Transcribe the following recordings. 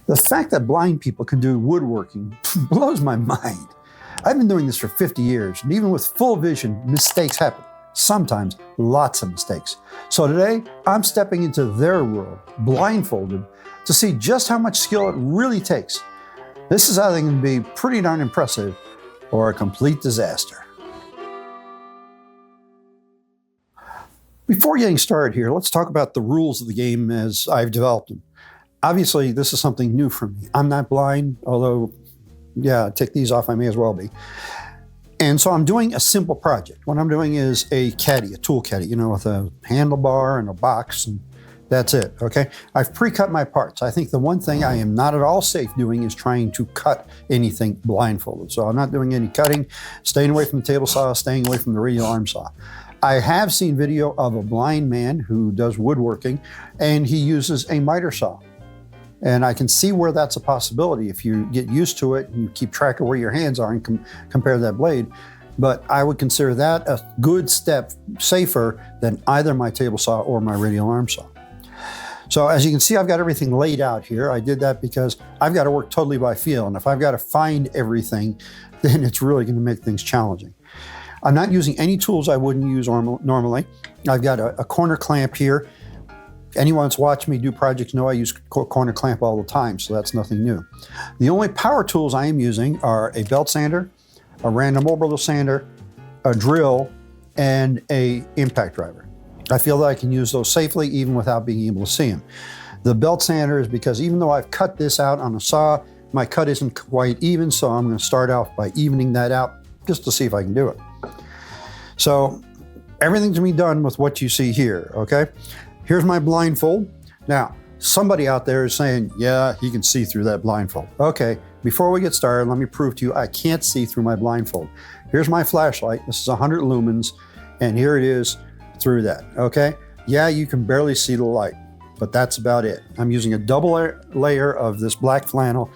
The fact that blind people can do woodworking blows my mind. I've been doing this for 50 years, and even with full vision, mistakes happen. Sometimes lots of mistakes. So today, I'm stepping into their world, blindfolded, to see just how much skill it really takes. This is either going to be pretty darn impressive or a complete disaster. Before getting started here, let's talk about the rules of the game as I've developed them. Obviously, this is something new for me. I'm not blind, although, yeah, take these off, I may as well be. And so I'm doing a simple project. What I'm doing is a caddy, a tool caddy, with a handlebar and a box, and that's it, okay? I've pre-cut my parts. I think the one thing I am not at all safe doing is trying to cut anything blindfolded. So I'm not doing any cutting, staying away from the table saw, staying away from the radial arm saw. I have seen video of a blind man who does woodworking, and he uses a miter saw. And I can see where that's a possibility if you get used to it and you keep track of where your hands are and compare that blade. But I would consider that a good step safer than either my table saw or my radial arm saw. So as you can see, I've got everything laid out here. I did that because I've got to work totally by feel. And if I've got to find everything, then it's really going to make things challenging. I'm not using any tools I wouldn't use normally. I've got a corner clamp here. Anyone that's watched me do projects know I use corner clamp all the time, so that's nothing new. The only power tools I am using are a belt sander, a random orbital sander, a drill, and a impact driver. I feel that I can use those safely even without being able to see them. The belt sander is because even though I've cut this out on a saw, my cut isn't quite even, so I'm going to start off by evening that out just to see if I can do it. So everything's going to be done with what you see here, okay? Here's my blindfold. Now, somebody out there is saying, yeah, he can see through that blindfold. Okay, before we get started, let me prove to you I can't see through my blindfold. Here's my flashlight. This is 100 lumens, and here it is through that, okay? Yeah, you can barely see the light, but that's about it. I'm using a double layer of this black flannel,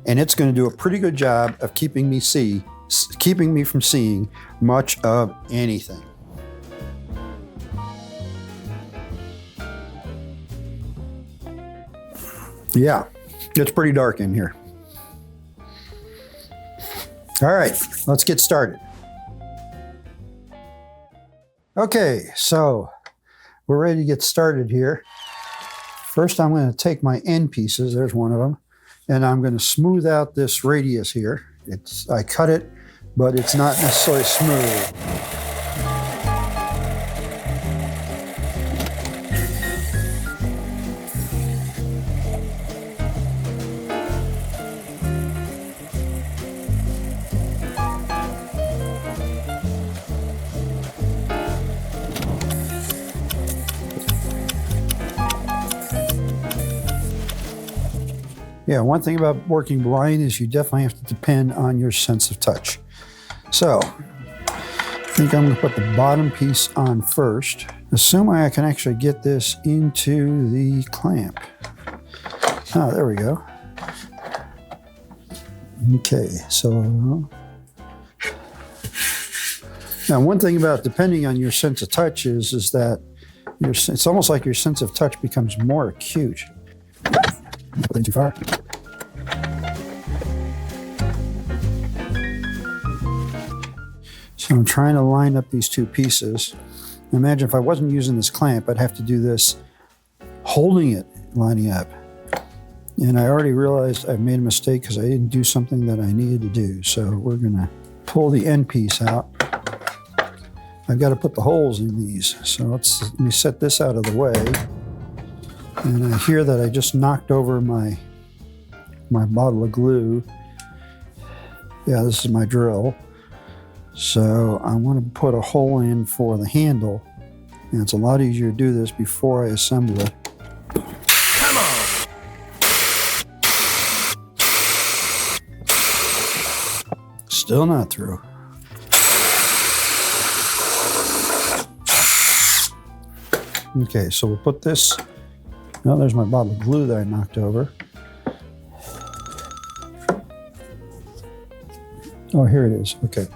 and it's going to do a pretty good job of keeping me from seeing much of anything. Yeah, it's pretty dark in here. All right, let's get started. Okay, so we're ready to get started here. First, I'm going to take my end pieces, there's one of them, and I'm going to smooth out this radius here. I cut it, but it's not necessarily smooth. Yeah, one thing about working blind is you definitely have to depend on your sense of touch. So, I think I'm going to put the bottom piece on first, assuming I can actually get this into the clamp. Oh, there we go. Okay, so now one thing about depending on your sense of touch is that it's almost like your sense of touch becomes more acute. Put in too far. So I'm trying to line up these two pieces. Imagine if I wasn't using this clamp, I'd have to do this holding it, lining up. And I already realized I've made a mistake because I didn't do something that I needed to do. So we're gonna pull the end piece out. I've got to put the holes in these. So let me set this out of the way. And I hear that I just knocked over my bottle of glue. Yeah, this is my drill. So I want to put a hole in for the handle. And it's a lot easier to do this before I assemble it. Come on! Still not through. Okay, so we'll put this. Oh, there's my bottle of glue that I knocked over. Oh, here it is. Okay.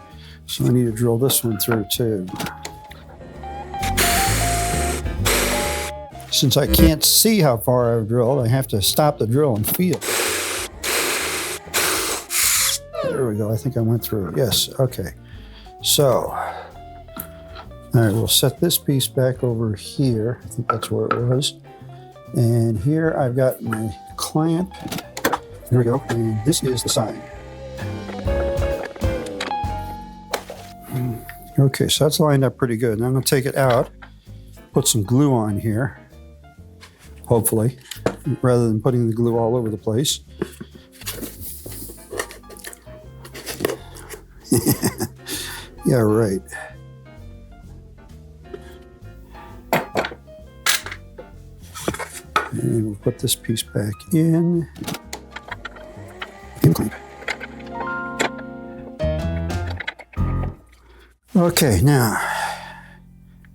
So I need to drill this one through too. Since I can't see how far I've drilled, I have to stop the drill and feel. There we go. I think I went through it. Yes. Okay. So, all right, we'll set this piece back over here. I think that's where it was. And here I've got my clamp. There we go. And this is the side. Okay, so that's lined up pretty good. Now I'm going to take it out, put some glue on here, hopefully, rather than putting the glue all over the place. Yeah, right. And we'll put this piece back in. And clamp. Okay, now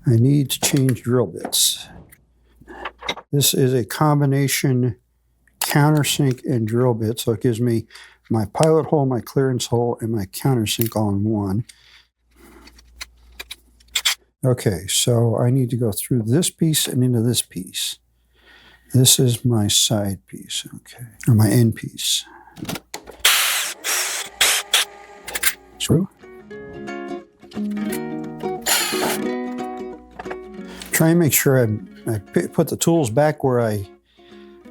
I need to change drill bits. This is a combination countersink and drill bit, so it gives me my pilot hole, my clearance hole, and my countersink all in one. Okay, so I need to go through this piece and into this piece. This is my side piece, okay, or my end piece. Screw. Try and make sure I put the tools back where I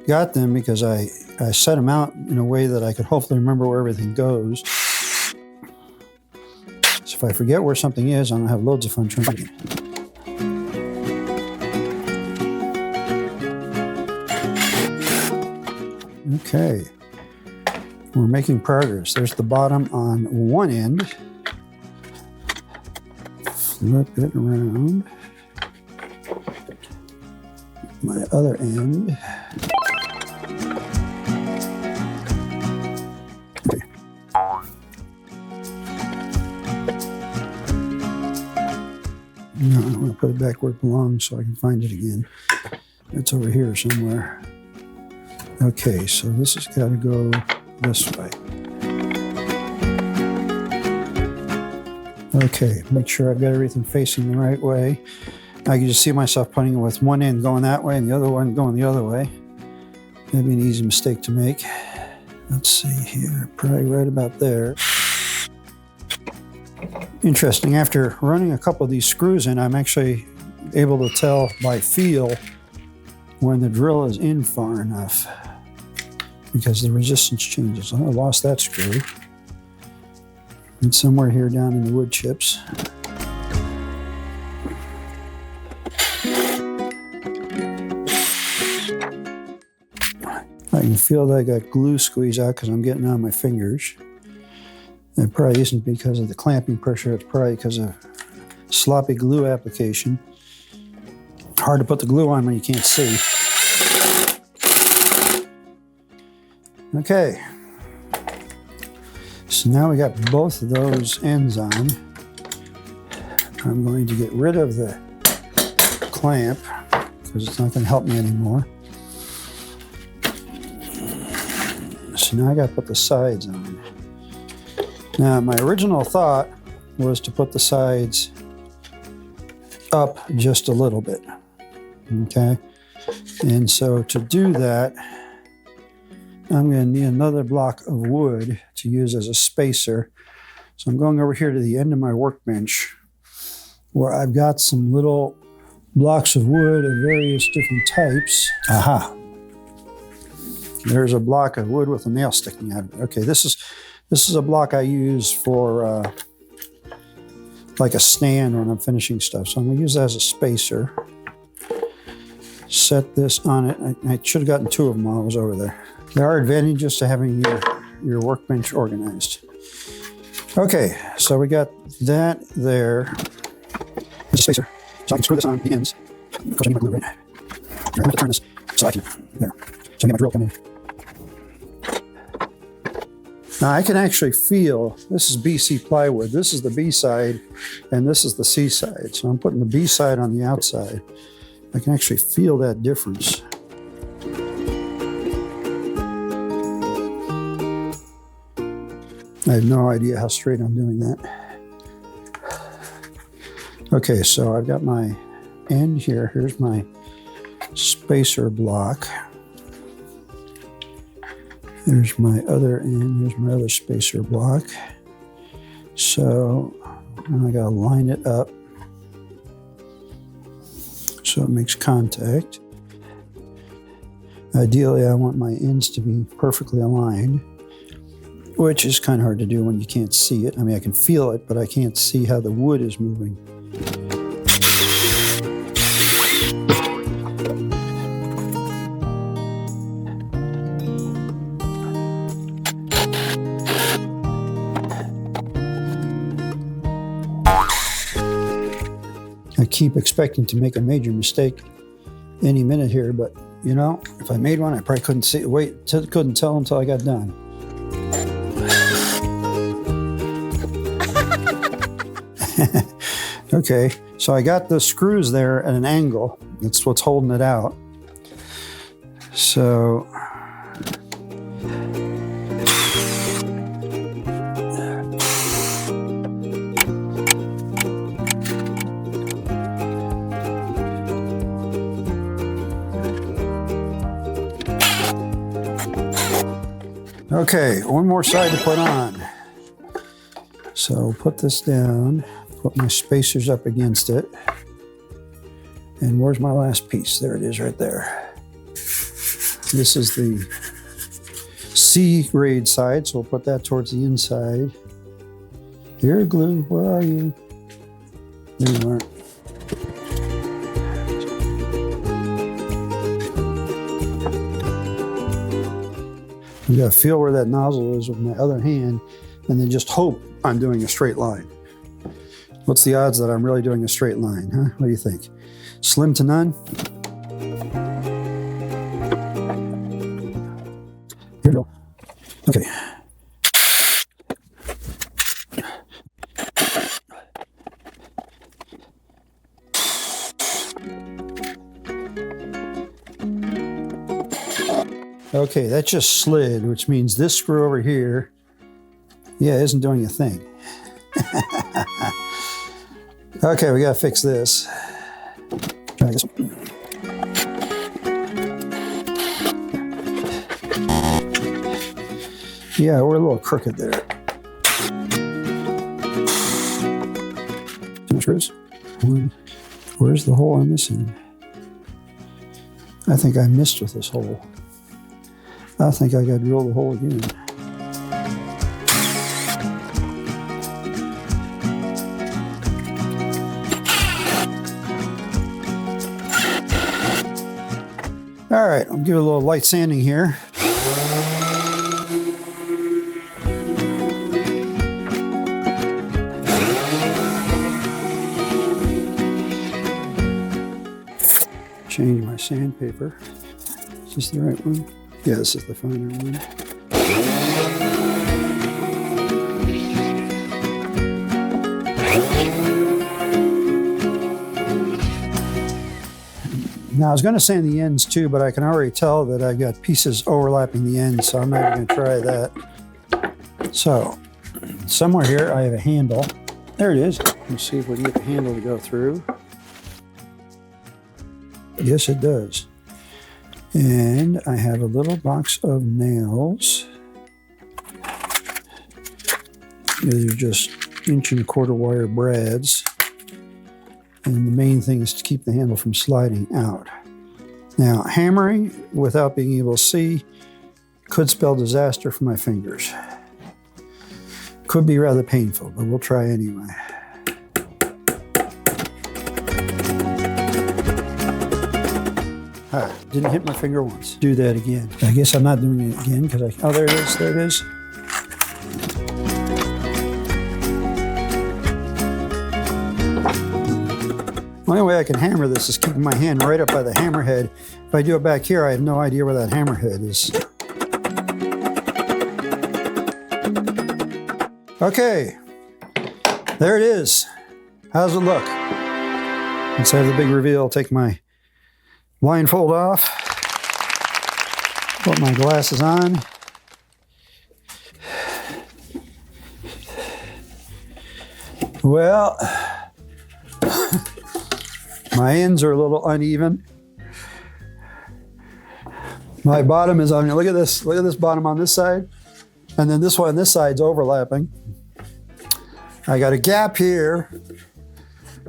got them, because I set them out in a way that I could hopefully remember where everything goes. So if I forget where something is, I'm going to have loads of fun trying to find it. Okay, we're making progress. There's the bottom on one end. Flip it around. My other end. Okay. No, I'm going to put it back where it belongs so I can find it again. It's over here somewhere. Okay, so this has got to go this way. Okay, make sure I've got everything facing the right way. I can just see myself putting it with one end going that way and the other one going the other way. That'd be an easy mistake to make. Let's see here, probably right about there. Interesting, after running a couple of these screws in, I'm actually able to tell by feel when the drill is in far enough, because the resistance changes. I lost that screw. It's somewhere here down in the wood chips. I can feel that I got glue squeeze out because I'm getting on my fingers. It probably isn't because of the clamping pressure, it's probably because of sloppy glue application. Hard to put the glue on when you can't see. Okay, so now we got both of those ends on. I'm going to get rid of the clamp because it's not going to help me anymore. So now I got to put the sides on. Now my original thought was to put the sides up just a little bit, okay? And so to do that, I'm going to need another block of wood to use as a spacer. So I'm going over here to the end of my workbench where I've got some little blocks of wood of various different types. Aha. There's a block of wood with a nail sticking out of it. Okay, this is a block I use for like a stand when I'm finishing stuff. So I'm going to use that as a spacer. Set this on it. I should have gotten two of them while I was over there. There are advantages to having your workbench organized. Okay, so we got that there. This is a spacer, so I can screw this on the ends. Of course, I need my glue right now. I have to turn this so I can, there. So I get my drill coming in. Now I can actually feel, this is BC plywood, this is the B side, and this is the C side. So I'm putting the B side on the outside. I can actually feel that difference. I have no idea how straight I'm doing that. Okay, so I've got my end here. Here's my spacer block. There's my other end, here's my other spacer block. So I gotta line it up so it makes contact. Ideally, I want my ends to be perfectly aligned, which is kind of hard to do when you can't see it. I mean, I can feel it, but I can't see how the wood is moving. I keep expecting to make a major mistake any minute here, but you know, if I made one, I probably couldn't couldn't tell until I got done. Okay, so I got the screws there at an angle. That's what's holding it out. So okay, one more side to put on. So put this down, put my spacers up against it. And where's my last piece? There it is right there. This is the C grade side, so we'll put that towards the inside. Here, glue, where are you? There you are. You gotta feel where that nozzle is with my other hand, and then just hope I'm doing a straight line. What's the odds that I'm really doing a straight line, huh? What do you think? Slim to none? Here we go. Okay. Okay, that just slid, which means this screw over here, yeah, isn't doing a thing. Okay, we gotta fix this. Try this one. Yeah, we're a little crooked there. Two screws. Where's the hole on this end? I think I missed with this hole. I think I gotta drill the hole again. All right, I'll give it a little light sanding here. Change my sandpaper. Is this the right one? Yeah, this is the finer one. Now, I was going to sand the ends too, but I can already tell that I've got pieces overlapping the ends, so I'm not even going to try that. So, somewhere here I have a handle. There it is. Let's see if we can get the handle to go through. Yes, it does. And I have a little box of nails. These are just 1¼ wire brads. And the main thing is to keep the handle from sliding out. Now, hammering without being able to see could spell disaster for my fingers. Could be rather painful, but we'll try anyway. All right, didn't hit my finger once. Do that again. I guess I'm not doing it again because oh, there it is, there it is. The only way I can hammer this is keeping my hand right up by the hammerhead. If I do it back here, I have no idea where that hammerhead is. Okay, there it is. How's it look? Let's have the big reveal. Take my blindfold off, put my glasses on. Well, my ends are a little uneven. My bottom is on, look at this bottom on this side. And then this one on this side's overlapping. I got a gap here.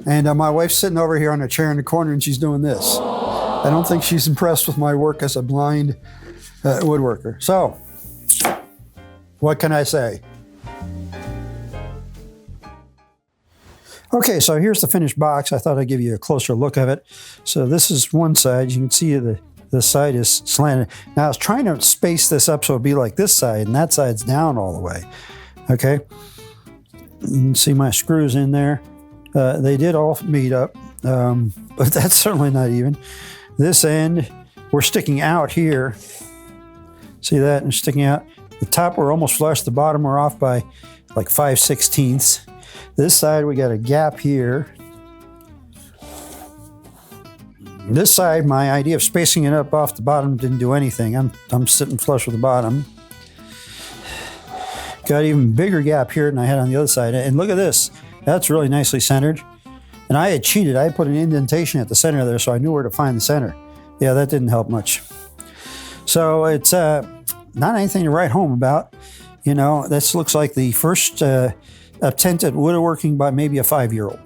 And my wife's sitting over here on a chair in the corner and she's doing this. I don't think she's impressed with my work as a blind woodworker. So, what can I say? Okay, so here's the finished box. I thought I'd give you a closer look of it. So this is one side. You can see the side is slanted. Now I was trying to space this up so it'd be like this side, and that side's down all the way. Okay, you can see my screws in there. They did all meet up, but that's certainly not even. This end, we're sticking out here. See that? And sticking out. The top, we're almost flush. The bottom, we're off by like 5/16. This side, we got a gap here. This side, my idea of spacing it up off the bottom didn't do anything. I'm sitting flush with the bottom. Got even bigger gap here than I had on the other side. And look at this. That's really nicely centered. And I had cheated. I put an indentation at the center there so I knew where to find the center. Yeah, that didn't help much. So it's not anything to write home about. You know, this looks like the first attempt at woodworking by maybe a 5-year-old.